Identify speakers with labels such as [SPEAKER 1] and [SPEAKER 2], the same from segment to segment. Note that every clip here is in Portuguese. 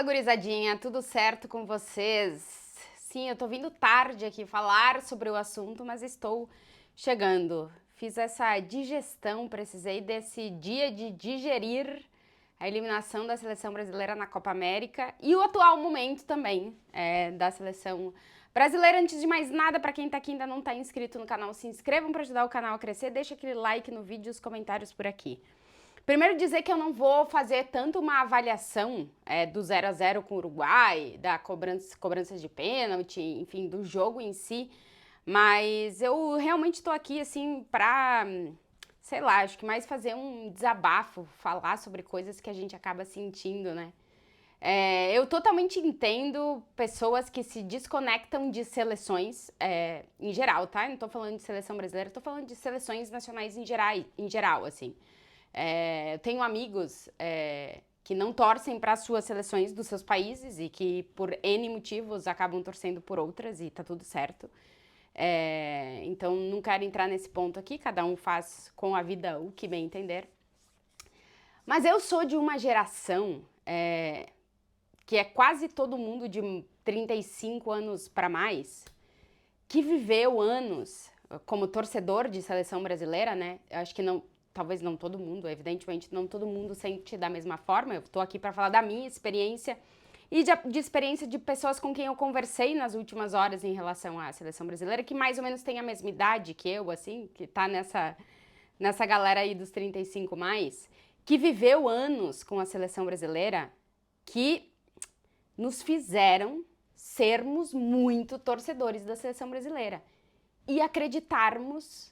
[SPEAKER 1] Fala, gurizadinha, tudo certo com vocês? Sim, eu tô vindo tarde aqui falar sobre o assunto, mas estou chegando. Fiz essa digestão, precisei desse dia de digerir a eliminação da seleção brasileira na Copa América e o atual momento também da seleção brasileira. Antes de mais nada, para quem tá aqui e ainda não tá inscrito no canal, se inscrevam para ajudar o canal a crescer, deixa aquele like no vídeo e os comentários por aqui. Primeiro dizer que eu não vou fazer tanto uma avaliação do 0-0 com o Uruguai, da cobrança de pênalti, enfim, do jogo em si, mas eu realmente estou aqui, assim, pra, sei lá, acho que mais fazer um desabafo, falar sobre coisas que a gente acaba sentindo, né? Eu totalmente entendo pessoas que se desconectam de seleções em geral, tá? Eu não tô falando de seleção brasileira, tô falando de seleções nacionais em geral, assim. Eu tenho amigos que não torcem para as suas seleções dos seus países e que por N motivos acabam torcendo por outras e tá tudo certo. Então não quero entrar nesse ponto aqui, cada um faz com a vida o que bem entender. Mas eu sou de uma geração que é quase todo mundo de 35 anos para mais, que viveu anos como torcedor de seleção brasileira, né? Eu acho que não, talvez não todo mundo, evidentemente não todo mundo sente da mesma forma. Eu tô aqui para falar da minha experiência e de experiência de pessoas com quem eu conversei nas últimas horas em relação à seleção brasileira, que mais ou menos tem a mesma idade que eu, assim, que tá nessa galera aí dos 35 mais, que viveu anos com a seleção brasileira, que nos fizeram sermos muito torcedores da seleção brasileira e acreditarmos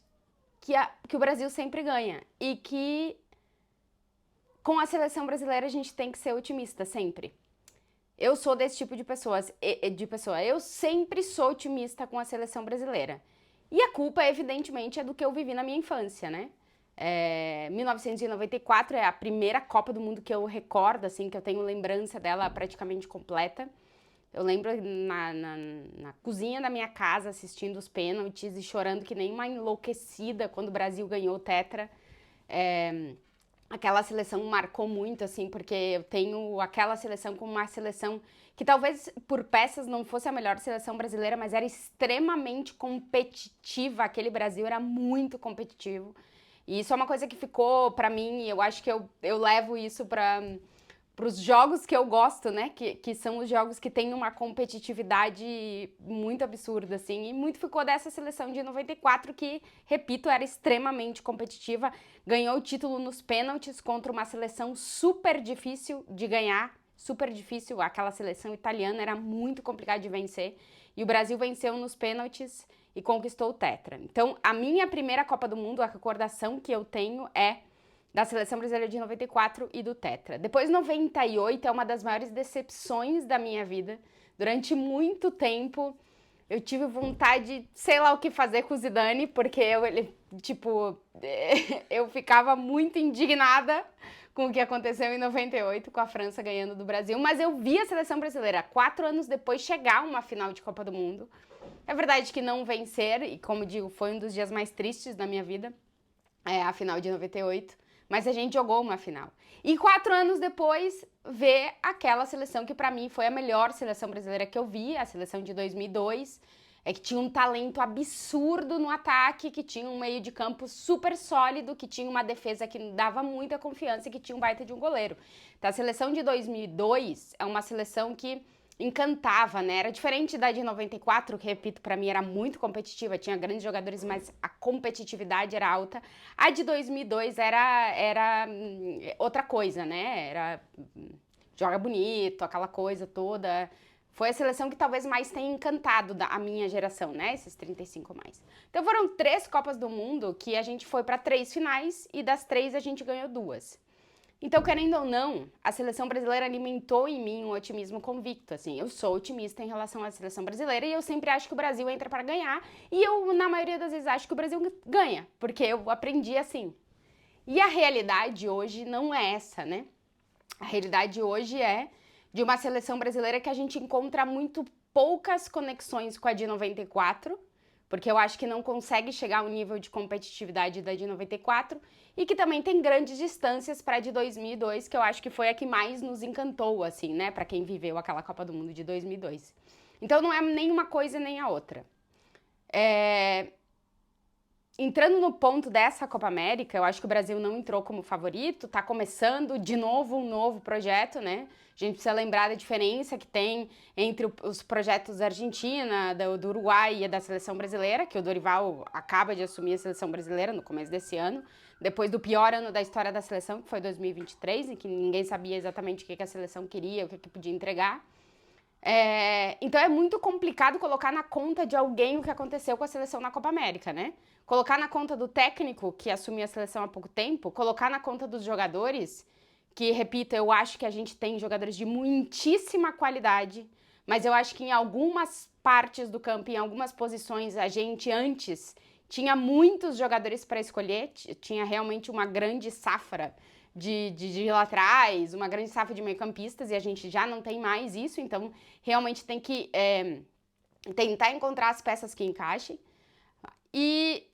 [SPEAKER 1] que o Brasil sempre ganha e que com a seleção brasileira a gente tem que ser otimista sempre. Eu sou desse tipo de pessoa. Eu sempre sou otimista com a seleção brasileira. E a culpa, evidentemente, é do que eu vivi na minha infância, né? 1994 é a primeira Copa do Mundo que eu recordo, assim, que eu tenho lembrança dela praticamente completa. Eu lembro na cozinha da minha casa assistindo os pênaltis e chorando que nem uma enlouquecida quando o Brasil ganhou o Tetra. Aquela seleção marcou muito, assim, porque eu tenho aquela seleção como uma seleção que talvez por peças não fosse a melhor seleção brasileira, mas era extremamente competitiva. Aquele Brasil era muito competitivo. E isso é uma coisa que ficou pra mim, e eu acho que eu levo isso pros jogos que eu gosto, né? Que são os jogos que têm uma competitividade muito absurda, assim. E muito ficou dessa seleção de 94, que, repito, era extremamente competitiva. Ganhou o título nos pênaltis contra uma seleção super difícil de ganhar. Super difícil, aquela seleção italiana era muito complicada de vencer. E o Brasil venceu nos pênaltis e conquistou o Tetra. Então, a minha primeira Copa do Mundo, a recordação que eu tenho é da seleção brasileira de 94 e do Tetra. Depois, 98 é uma das maiores decepções da minha vida. Durante muito tempo, eu tive vontade, sei lá o que fazer com o Zidane, porque eu ficava muito indignada com o que aconteceu em 98, com a França ganhando do Brasil, mas eu vi a seleção brasileira 4 anos depois chegar a uma final de Copa do Mundo. É verdade que não vencer, e como digo, foi um dos dias mais tristes da minha vida, a final de 98, mas a gente jogou uma final. E 4 anos depois, ver aquela seleção que pra mim foi a melhor seleção brasileira que eu vi, a seleção de 2002, que tinha um talento absurdo no ataque, que tinha um meio de campo super sólido, que tinha uma defesa que dava muita confiança e que tinha um baita de um goleiro. Então a seleção de 2002 é uma seleção que encantava, né? Era diferente da de 94, que, repito, pra mim era muito competitiva, tinha grandes jogadores, mas a competitividade era alta. A de 2002 era outra coisa, né? Era joga bonito, aquela coisa toda. Foi a seleção que talvez mais tenha encantado a minha geração, né? Esses 35 mais. Então foram 3 Copas do Mundo que a gente foi para 3 finais e das 3 a gente ganhou 2. Então, querendo ou não, a seleção brasileira alimentou em mim um otimismo convicto, assim. Eu sou otimista em relação à seleção brasileira e eu sempre acho que o Brasil entra para ganhar. E eu, na maioria das vezes, acho que o Brasil ganha, porque eu aprendi assim. E a realidade hoje não é essa, né? A realidade hoje é de uma seleção brasileira que a gente encontra muito poucas conexões com a de 94, porque eu acho que não consegue chegar ao nível de competitividade da de 94 e que também tem grandes distâncias para a de 2002, que eu acho que foi a que mais nos encantou, assim, né, para quem viveu aquela Copa do Mundo de 2002. Então não é nem uma coisa nem a outra. Entrando no ponto dessa Copa América, eu acho que o Brasil não entrou como favorito, tá começando de novo um novo projeto, né? A gente precisa lembrar da diferença que tem entre os projetos da Argentina, do Uruguai e da seleção brasileira, que o Dorival acaba de assumir a seleção brasileira no começo desse ano, depois do pior ano da história da seleção, que foi 2023, em que ninguém sabia exatamente o que a seleção queria, o que podia entregar. Então é muito complicado colocar na conta de alguém o que aconteceu com a seleção na Copa América, né? Colocar na conta do técnico que assumiu a seleção há pouco tempo, colocar na conta dos jogadores, que, repito, eu acho que a gente tem jogadores de muitíssima qualidade, mas eu acho que em algumas partes do campo, em algumas posições, a gente antes tinha muitos jogadores para escolher, tinha realmente uma grande safra de lá atrás, uma grande safra de meio-campistas, e a gente já não tem mais isso, então realmente tem que tentar encontrar as peças que encaixem. E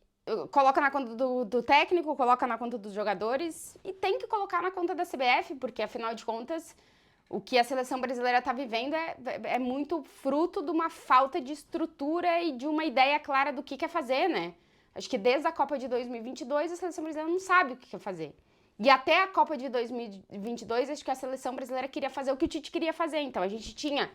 [SPEAKER 1] coloca na conta do técnico, coloca na conta dos jogadores e tem que colocar na conta da CBF, porque afinal de contas o que a seleção brasileira está vivendo é muito fruto de uma falta de estrutura e de uma ideia clara do que quer fazer, né? Acho que desde a Copa de 2022 a seleção brasileira não sabe o que quer fazer. E até a Copa de 2022, acho que a seleção brasileira queria fazer o que o Tite queria fazer. Então a gente tinha,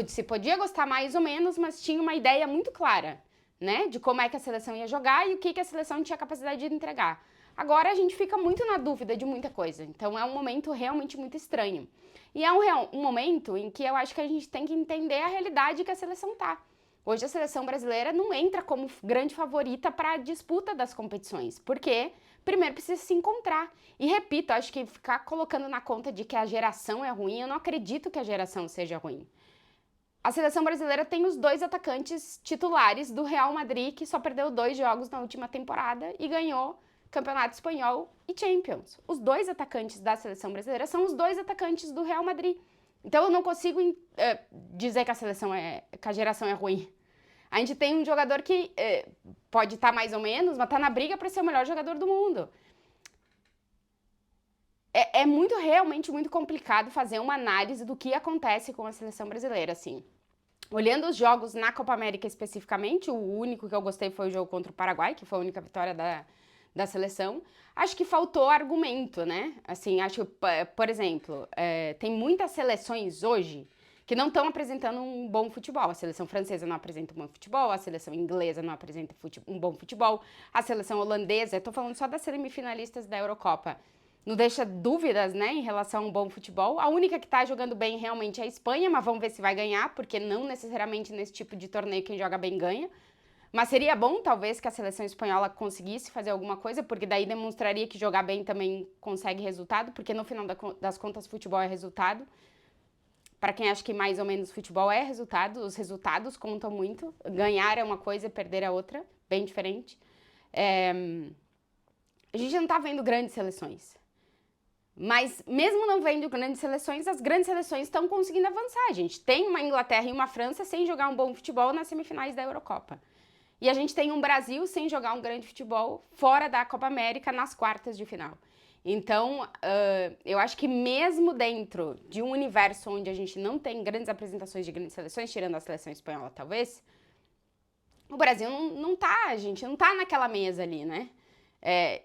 [SPEAKER 1] se podia gostar mais ou menos, mas tinha uma ideia muito clara, né? De como é que a seleção ia jogar e o que a seleção tinha capacidade de entregar. Agora a gente fica muito na dúvida de muita coisa. Então é um momento realmente muito estranho. E é um momento em que eu acho que a gente tem que entender a realidade que a seleção tá. Hoje a seleção brasileira não entra como grande favorita para a disputa das competições, porque primeiro precisa se encontrar. E repito, acho que ficar colocando na conta de que a geração é ruim, eu não acredito que a geração seja ruim. A seleção brasileira tem os 2 atacantes titulares do Real Madrid, que só perdeu 2 jogos na última temporada e ganhou Campeonato Espanhol e Champions. Os 2 atacantes da seleção brasileira são os 2 atacantes do Real Madrid. Então eu não consigo dizer que a geração é ruim. A gente tem um jogador que pode estar mais ou menos, mas está na briga para ser o melhor jogador do mundo. É realmente muito complicado fazer uma análise do que acontece com a seleção brasileira, assim. Olhando os jogos na Copa América especificamente, o único que eu gostei foi o jogo contra o Paraguai, que foi a única vitória da seleção. Acho que faltou argumento, né? Assim, acho que, por exemplo, tem muitas seleções hoje que não estão apresentando um bom futebol. A seleção francesa não apresenta um bom futebol, a seleção inglesa não apresenta um bom futebol, a seleção holandesa, eu tô falando só das semifinalistas da Eurocopa, não deixa dúvidas, né, em relação a um bom futebol. A única que tá jogando bem realmente é a Espanha, mas vamos ver se vai ganhar, porque não necessariamente nesse tipo de torneio quem joga bem ganha. Mas seria bom, talvez, que a seleção espanhola conseguisse fazer alguma coisa, porque daí demonstraria que jogar bem também consegue resultado, porque no final das contas futebol é resultado. Para quem acha que mais ou menos futebol é resultado, os resultados contam muito. Ganhar é uma coisa, perder é outra, bem diferente. A gente não tá vendo grandes seleções. Mas mesmo não vendo grandes seleções, as grandes seleções estão conseguindo avançar. A gente tem uma Inglaterra e uma França sem jogar um bom futebol nas semifinais da Eurocopa. E a gente tem um Brasil sem jogar um grande futebol fora da Copa América nas quartas de final. Então, eu acho que mesmo dentro de um universo onde a gente não tem grandes apresentações de grandes seleções, tirando a seleção espanhola talvez, o Brasil a gente não tá naquela mesa ali, né?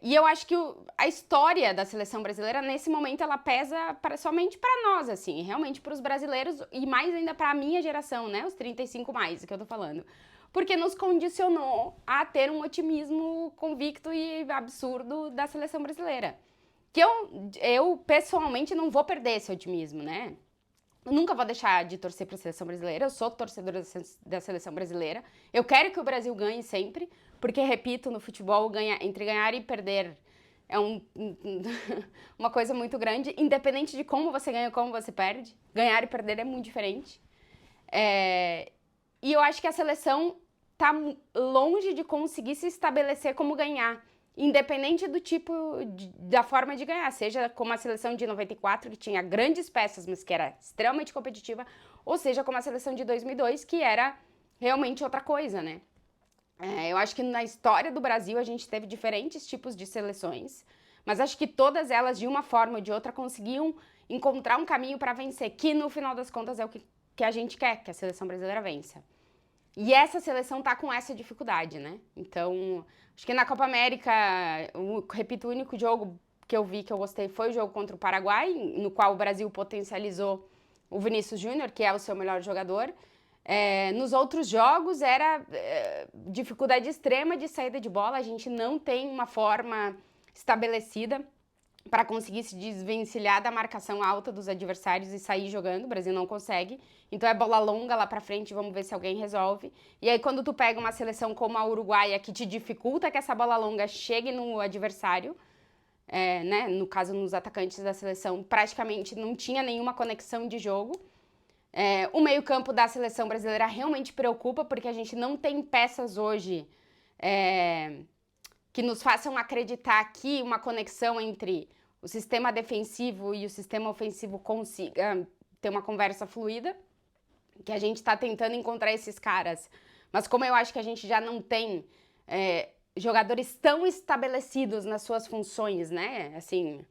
[SPEAKER 1] E eu acho que a história da seleção brasileira, nesse momento, ela pesa somente para nós, assim, realmente para os brasileiros e mais ainda para a minha geração, né? Os 35 mais, que eu tô falando. Porque nos condicionou a ter um otimismo convicto e absurdo da seleção brasileira. Que eu pessoalmente não vou perder esse otimismo, né? Eu nunca vou deixar de torcer para a seleção brasileira, eu sou torcedora da seleção brasileira. Eu quero que o Brasil ganhe sempre, porque, repito, no futebol, entre ganhar e perder é uma coisa muito grande, independente de como você ganha ou como você perde. Ganhar e perder é muito diferente. E eu acho que a seleção tá longe de conseguir se estabelecer como ganhar. Independente do tipo, da forma de ganhar, seja como a seleção de 94, que tinha grandes peças, mas que era extremamente competitiva, ou seja como a seleção de 2002, que era realmente outra coisa, né? Eu acho que na história do Brasil a gente teve diferentes tipos de seleções, mas acho que todas elas, de uma forma ou de outra, conseguiam encontrar um caminho para vencer, que no final das contas é o que a gente quer, que a seleção brasileira vença. E essa seleção tá com essa dificuldade, né? Então, acho que na Copa América, repito, o único jogo que eu vi que eu gostei foi o jogo contra o Paraguai, no qual o Brasil potencializou o Vinícius Júnior, que é o seu melhor jogador. Nos outros jogos era dificuldade extrema de saída de bola, a gente não tem uma forma estabelecida para conseguir se desvencilhar da marcação alta dos adversários e sair jogando. O Brasil não consegue. Então é bola longa lá pra frente, vamos ver se alguém resolve. E aí quando tu pega uma seleção como a Uruguaia, que te dificulta que essa bola longa chegue no adversário, né, no caso nos atacantes da seleção, praticamente não tinha nenhuma conexão de jogo. O meio-campo da seleção brasileira realmente preocupa, porque a gente não tem peças hoje que nos façam acreditar que uma conexão entre o sistema defensivo e o sistema ofensivo consiga ter uma conversa fluida, que a gente está tentando encontrar esses caras. Mas como eu acho que a gente já não tem jogadores tão estabelecidos nas suas funções, né? Assim,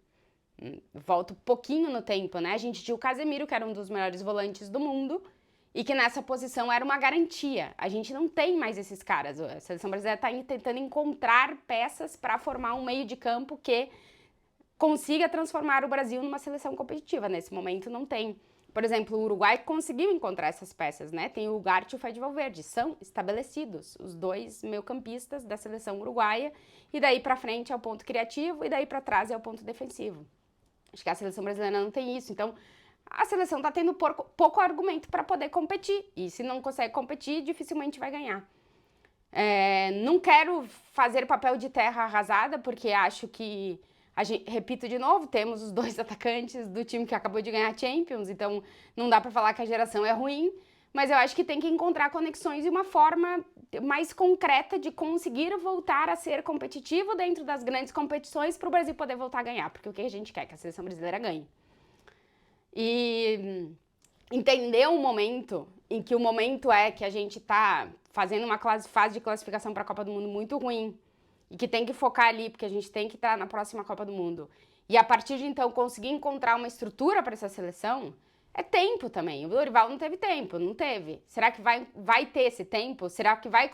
[SPEAKER 1] volto um pouquinho no tempo, né? A gente tinha o Casemiro, que era um dos melhores volantes do mundo, e que nessa posição era uma garantia. A gente não tem mais esses caras. A seleção brasileira está tentando encontrar peças para formar um meio de campo que consiga transformar o Brasil numa seleção competitiva. Nesse momento não tem. Por exemplo, o Uruguai conseguiu encontrar essas peças, né? Tem o Ugarte e o Fede Valverde, são estabelecidos os dois meio-campistas da seleção uruguaia, e daí para frente é o ponto criativo e daí para trás é o ponto defensivo. Acho que a seleção brasileira não tem isso, então a seleção está tendo pouco argumento para poder competir. E se não consegue competir, dificilmente vai ganhar. Não quero fazer papel de terra arrasada, porque acho que, repito de novo, temos os dois atacantes do time que acabou de ganhar a Champions, então não dá para falar que a geração é ruim, mas eu acho que tem que encontrar conexões e uma forma mais concreta de conseguir voltar a ser competitivo dentro das grandes competições para o Brasil poder voltar a ganhar, porque o que a gente quer é que a seleção brasileira ganhe. E entender um momento em que o momento é que a gente está fazendo uma fase de classificação para a Copa do Mundo muito ruim e que tem que focar ali, porque a gente tem que estar na próxima Copa do Mundo. E a partir de então conseguir encontrar uma estrutura para essa seleção, é tempo também. O Dorival não teve tempo, não teve. Será que vai ter esse tempo? Será que vai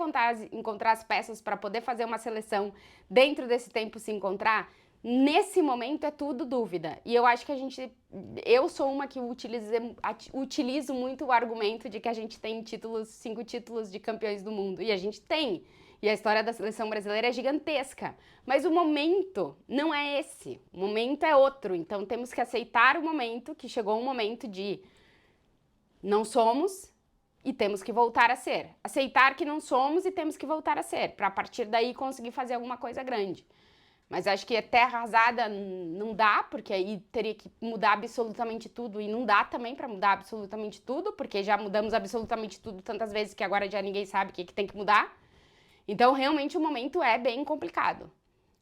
[SPEAKER 1] encontrar as peças para poder fazer uma seleção dentro desse tempo se encontrar? Nesse momento é tudo dúvida. E eu acho que eu sou uma que utilizo muito o argumento de que a gente tem 5 títulos de campeões do mundo. E a gente tem. E a história da seleção brasileira é gigantesca. Mas o momento não é esse. O momento é outro. Então temos que aceitar o momento, que chegou um momento de não somos e temos que voltar a ser. Aceitar que não somos e temos que voltar a ser, para a partir daí conseguir fazer alguma coisa grande. Mas acho que terra arrasada não dá, porque aí teria que mudar absolutamente tudo. E não dá também para mudar absolutamente tudo, porque já mudamos absolutamente tudo tantas vezes que agora já ninguém sabe o que tem que mudar. Então, realmente, o momento é bem complicado.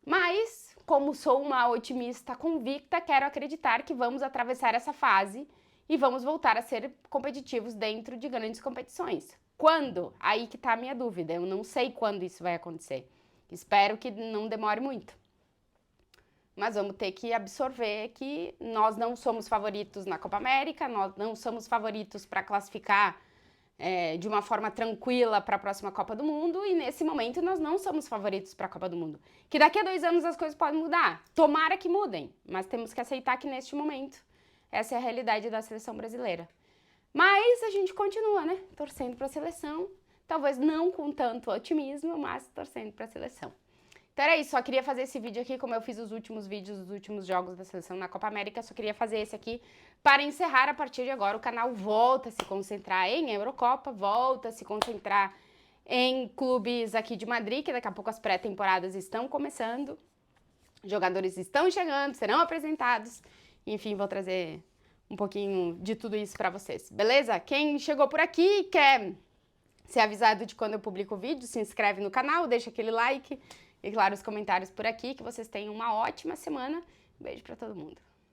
[SPEAKER 1] Mas, como sou uma otimista convicta, quero acreditar que vamos atravessar essa fase e vamos voltar a ser competitivos dentro de grandes competições. Quando? Aí que tá a minha dúvida. Eu não sei quando isso vai acontecer. Espero que não demore muito. Mas vamos ter que absorver que nós não somos favoritos na Copa América, nós não somos favoritos para classificar de uma forma tranquila para a próxima Copa do Mundo, e nesse momento nós não somos favoritos para a Copa do Mundo. Que daqui a 2 anos as coisas podem mudar, tomara que mudem, mas temos que aceitar que neste momento essa é a realidade da seleção brasileira. Mas a gente continua, né, torcendo para a seleção, talvez não com tanto otimismo, mas torcendo para a seleção. Então era isso, só queria fazer esse vídeo aqui, como eu fiz os últimos vídeos dos últimos jogos da seleção na Copa América, só queria fazer esse aqui para encerrar. A partir de agora o canal volta a se concentrar em Eurocopa, volta a se concentrar em clubes aqui de Madrid, que daqui a pouco as pré-temporadas estão começando, jogadores estão chegando, serão apresentados, enfim, vou trazer um pouquinho de tudo isso para vocês, beleza? Quem chegou por aqui e quer ser avisado de quando eu publico o vídeo, se inscreve no canal, deixa aquele like, e claro, os comentários por aqui, que vocês tenham uma ótima semana. Um beijo pra todo mundo.